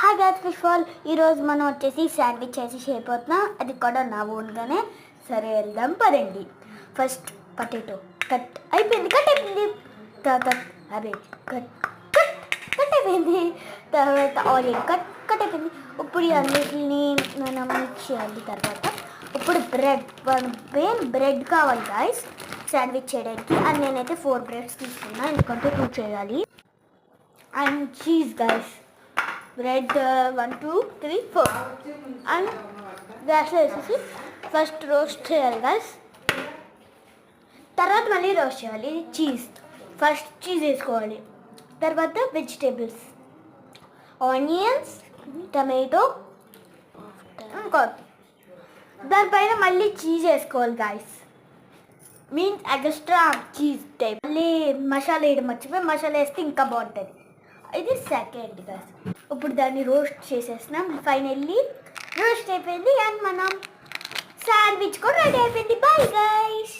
Hi guys, first of all ఈరోజు మనం వచ్చేసి శాండ్విచ్ చేసి చేయబోతున్నాం. అది కూడా నా ఓన్గానే. సరే వెళ్దాం పదండి. ఫస్ట్ పొటాటో కట్ అయిపోయింది. తర్వాత అదే కట్ కట్ కట్ అయిపోయింది. తర్వాత ఆనియన్ కట్ అయిపోయింది. ఇప్పుడు ఈ అన్నిటిని మనం మిక్స్ చేయాలి. తర్వాత ఇప్పుడు బ్రెడ్ కావాలి గాయస్ శాండ్విచ్ చేయడానికి. అండ్ నేనైతే 4 బ్రెడ్స్ తీసుకున్నాను, ఎందుకంటే 2 చేయాలి. And cheese guys, bread 1 2 3 4 and గ్యాస్లో వేసేసి ఫస్ట్ రోస్ట్ చేయాలి గాయస్. తర్వాత మళ్ళీ రోస్ట్ చేయాలి. చీజ్ ఫస్ట్ చీజ్ వేసుకోవాలి. తర్వాత వెజిటేబుల్స్, ఆనియన్స్, టమాటో, దానిపైన మళ్ళీ చీజ్ వేసుకోవాలి guys. Means extra cheese type. మళ్ళీ మసాలా వేయడం మర్చిపోయి మసాలా వేస్తే ఇంకా బాగుంటుంది. ఇది సెకండ్ గాయస్. ఇప్పుడు దాన్ని రోస్ట్ చేసేస్తున్నాం. ఫైనల్లీ రోస్ట్ అయిపోయింది అండ్ మనం శాండ్విచ్ కూడా రెడీ అయిపోయింది. Bye guys.